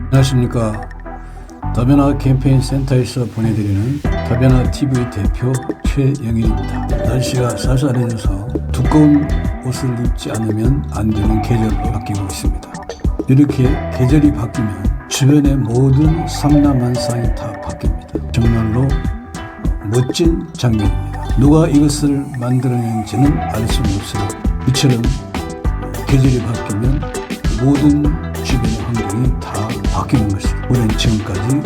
안녕하십니까. 다변화 캠페인 센터에서 보내드리는 다변화TV 대표 최영일입니다. 날씨가 쌀쌀해져서 두꺼운 옷을 입지 않으면 안 되는 계절로 바뀌고 있습니다. 이렇게 계절이 바뀌면 주변의 모든 삼라만상이 다 바뀝니다. 정말로 멋진 장면입니다. 누가 이것을 만들어낸지는 알 수는 없어요. 이처럼 계절이 바뀌면 모든 주변의 환경이 다 바뀌는 것을 우리는 지금까지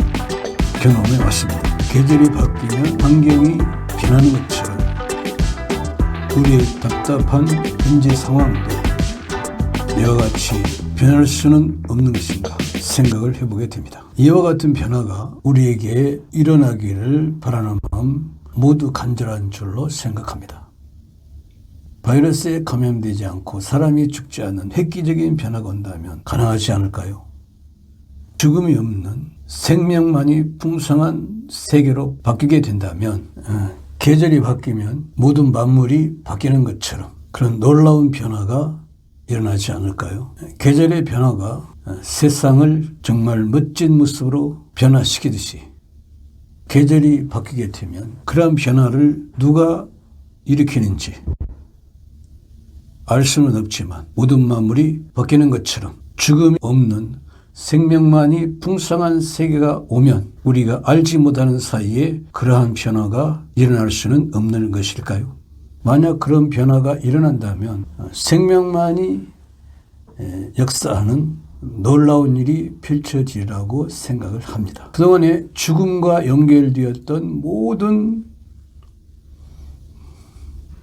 경험해 왔습니다. 계절이 바뀌면 환경이 변하는 것처럼 우리의 답답한 현재 상황도 이와 같이 변할 수는 없는 것인가 생각을 해보게 됩니다. 이와 같은 변화가 우리에게 일어나기를 바라는 마음 모두 간절한 줄로 생각합니다. 바이러스에 감염되지 않고 사람이 죽지 않는 획기적인 변화가 온다면 가능하지 않을까요? 죽음이 없는 생명만이 풍성한 세계로 바뀌게 된다면 계절이 바뀌면 모든 만물이 바뀌는 것처럼 그런 놀라운 변화가 일어나지 않을까요? 계절의 변화가 세상을 정말 멋진 모습으로 변화시키듯이 계절이 바뀌게 되면 그러한 변화를 누가 일으키는지 알 수는 없지만 모든 만물이 바뀌는 것처럼 죽음이 없는 생명만이 풍성한 세계가 오면 우리가 알지 못하는 사이에 그러한 변화가 일어날 수는 없는 것일까요? 만약 그런 변화가 일어난다면 생명만이 역사하는 놀라운 일이 펼쳐지리라고 생각을 합니다. 그동안에 죽음과 연결되었던 모든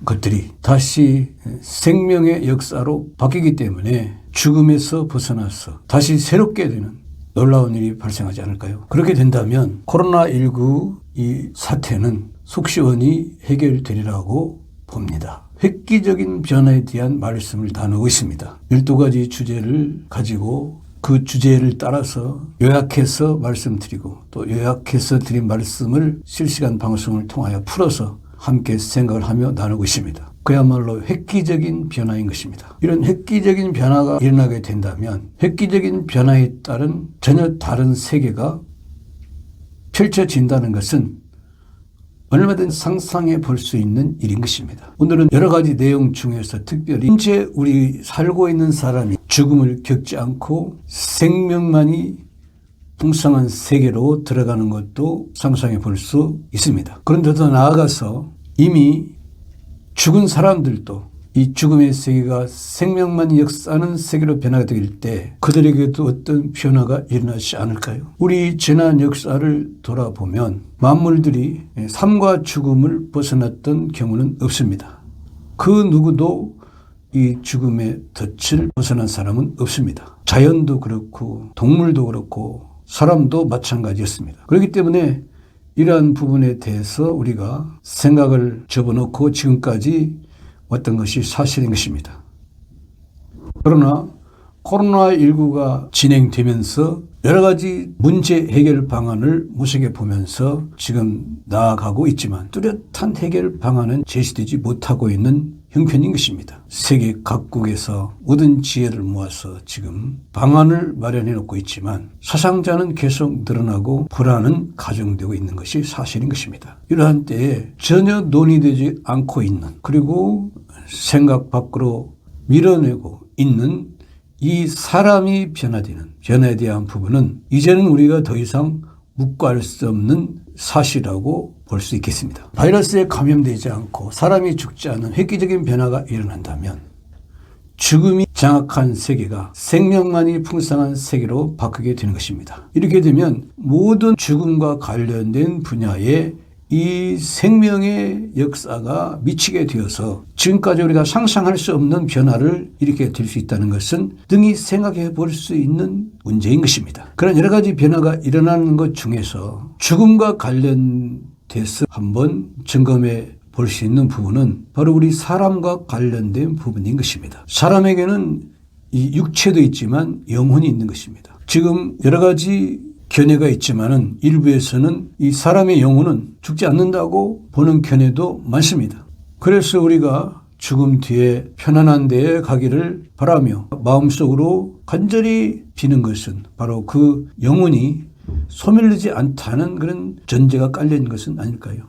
것들이 다시 생명의 역사로 바뀌기 때문에 죽음에서 벗어나서 다시 새롭게 되는 놀라운 일이 발생하지 않을까요? 그렇게 된다면 코로나19 이 사태는 속시원히 해결되리라고 봅니다. 획기적인 변화에 대한 말씀을 나누고 있습니다. 12가지 주제를 가지고 그 주제를 따라서 요약해서 말씀드리고 또 요약해서 드린 말씀을 실시간 방송을 통하여 풀어서 함께 생각을 하며 나누고 있습니다. 그야말로 획기적인 변화인 것입니다. 이런 획기적인 변화가 일어나게 된다면 획기적인 변화에 따른 전혀 다른 세계가 펼쳐진다는 것은 얼마든지 상상해 볼 수 있는 일인 것입니다. 오늘은 여러 가지 내용 중에서 특별히 현재 우리 살고 있는 사람이 죽음을 겪지 않고 생명만이 풍성한 세계로 들어가는 것도 상상해 볼 수 있습니다. 그런데 더 나아가서 이미 죽은 사람들도 이 죽음의 세계가 생명만이 역사하는 세계로 변화가 될 때 그들에게도 어떤 변화가 일어나지 않을까요? 우리 지난 역사를 돌아보면 만물들이 삶과 죽음을 벗어났던 경우는 없습니다. 그 누구도 이 죽음의 덫을 벗어난 사람은 없습니다. 자연도 그렇고 동물도 그렇고 사람도 마찬가지였습니다. 그렇기 때문에 이러한 부분에 대해서 우리가 생각을 접어놓고 지금까지 왔던 것이 사실인 것입니다. 그러나 코로나19가 진행되면서 여러 가지 문제 해결 방안을 모색해 보면서 지금 나아가고 있지만 뚜렷한 해결 방안은 제시되지 못하고 있는 형편인 것입니다. 세계 각국에서 모든 지혜를 모아서 지금 방안을 마련해 놓고 있지만 사상자는 계속 늘어나고 불안은 가중되고 있는 것이 사실인 것입니다. 이러한 때에 전혀 논의되지 않고 있는 그리고 생각 밖으로 밀어내고 있는 이 사람이 변화되는 변화에 대한 부분은 이제는 우리가 더 이상 묵과할 수 없는 사실이라고 볼 수 있겠습니다. 바이러스에 감염되지 않고 사람이 죽지 않는 획기적인 변화가 일어난다면 죽음이 장악한 세계가 생명만이 풍성한 세계로 바뀌게 되는 것입니다. 이렇게 되면 모든 죽음과 관련된 분야에 이 생명의 역사가 미치게 되어서 지금까지 우리가 상상할 수 없는 변화를 일으키게 될 수 있다는 것은 능히 생각해 볼 수 있는 문제인 것입니다. 그런 여러 가지 변화가 일어나는 것 중에서 죽음과 관련돼서 한번 점검해 볼 수 있는 부분은 바로 우리 사람과 관련된 부분인 것입니다. 사람에게는 이 육체도 있지만 영혼이 있는 것입니다. 지금 여러 가지 견해가 있지만은 일부에서는 이 사람의 영혼은 죽지 않는다고 보는 견해도 많습니다. 그래서 우리가 죽음 뒤에 편안한 데에 가기를 바라며 마음속으로 간절히 비는 것은 바로 그 영혼이 소멸되지 않다는 그런 전제가 깔려있는 것은 아닐까요?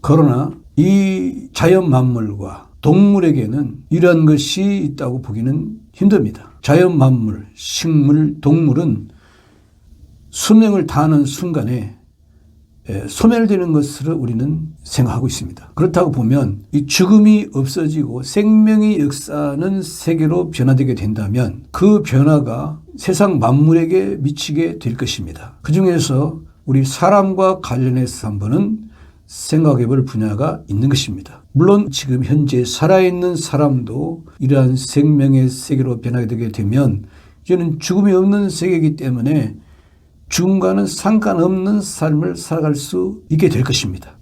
그러나 이 자연 만물과 동물에게는 이러한 것이 있다고 보기는 힘듭니다. 자연 만물, 식물, 동물은 수명을 다하는 순간에 소멸되는 것으로 우리는 생각하고 있습니다. 그렇다고 보면 이 죽음이 없어지고 생명의 역사는 세계로 변화되게 된다면 그 변화가 세상 만물에게 미치게 될 것입니다. 그 중에서 우리 사람과 관련해서 한번은 생각해 볼 분야가 있는 것입니다. 물론 지금 현재 살아있는 사람도 이러한 생명의 세계로 변하게 되게 되면 이제는 죽음이 없는 세계이기 때문에 죽음과는 상관없는 삶을 살아갈 수 있게 될 것입니다.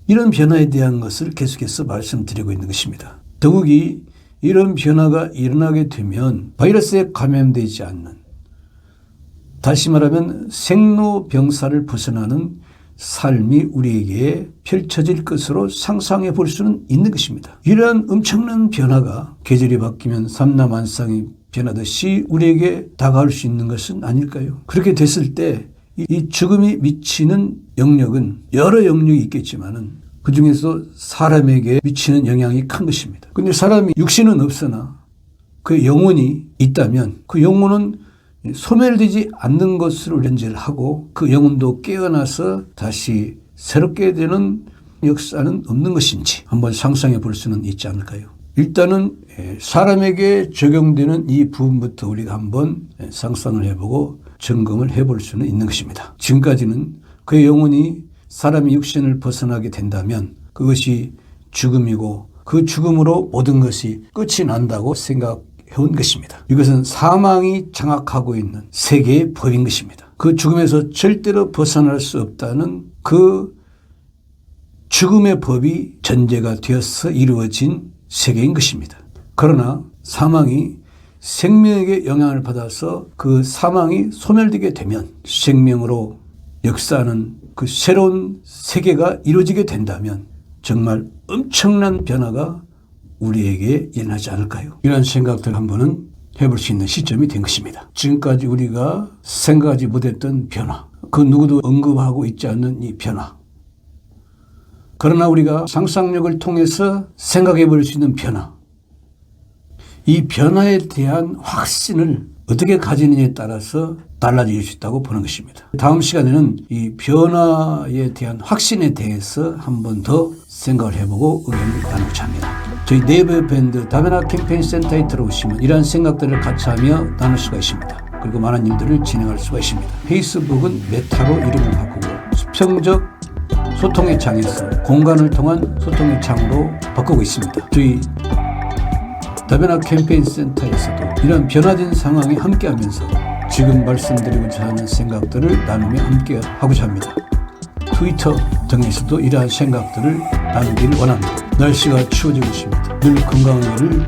이런 변화에 대한 것을 계속해서 말씀드리고 있는 것입니다. 더욱이 이런 변화가 일어나게 되면 바이러스에 감염되지 않는, 다시 말하면 생로병사를 벗어나는 삶이 우리에게 펼쳐질 것으로 상상해 볼 수는 있는 것입니다. 이러한 엄청난 변화가 계절이 바뀌면 삼라만상이 변하듯이 우리에게 다가올 수 있는 것은 아닐까요? 그렇게 됐을 때 이 죽음이 미치는 영역은 여러 영역이 있겠지만은 그 중에서 사람에게 미치는 영향이 큰 것입니다. 그런데 사람이 육신은 없으나 그 영혼이 있다면 그 영혼은 소멸되지 않는 것으로 연재를 하고 그 영혼도 깨어나서 다시 새롭게 되는 역사는 없는 것인지 한번 상상해 볼 수는 있지 않을까요? 일단은 사람에게 적용되는 이 부분부터 우리가 한번 상상을 해보고 점검을 해볼 수는 있는 것입니다. 지금까지는 그의 영혼이 사람의 육신을 벗어나게 된다면 그것이 죽음이고 그 죽음으로 모든 것이 끝이 난다고 생각해온 것입니다. 이것은 사망이 장악하고 있는 세계의 법인 것입니다. 그 죽음에서 절대로 벗어날 수 없다는 그 죽음의 법이 전제가 되어서 이루어진 세계인 것입니다. 그러나 사망이 생명에게 영향을 받아서 그 사망이 소멸되게 되면 생명으로 역사하는 그 새로운 세계가 이루어지게 된다면 정말 엄청난 변화가 우리에게 일어나지 않을까요? 이런 생각들 한번은 해볼 수 있는 시점이 된 것입니다. 지금까지 우리가 생각하지 못했던 변화, 그 누구도 언급하고 있지 않는 이 변화, 그러나 우리가 상상력을 통해서 생각해 볼 수 있는 변화, 이 변화에 대한 확신을 어떻게 가지느냐에 따라서 달라질 수 있다고 보는 것입니다. 다음 시간에는 이 변화에 대한 확신에 대해서 한 번 더 생각을 해보고 의견을 나누고자 합니다. 저희 네이버 밴드 다베나 캠페인 센터에 들어오시면 이러한 생각들을 같이 하며 나눌 수가 있습니다. 그리고 많은 일들을 진행할 수가 있습니다. 페이스북은 메타로 이름을 바꾸고 수평적 소통의 장에서 공간을 통한 소통의 장으로 바꾸고 있습니다. 저희 다베나 캠페인 센터에서도 이런 변화된 상황에 함께하면서 지금 말씀드리고자 하는 생각들을 나누며 함께 하고자 합니다. 트위터 등에서도 이러한 생각들을 나누기를 원합니다. 날씨가 추워지고 있습니다. 늘 건강을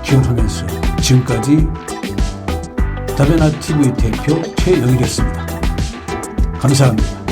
기원하면서 지금까지 다베나 TV 대표 최영일이었습니다. 감사합니다.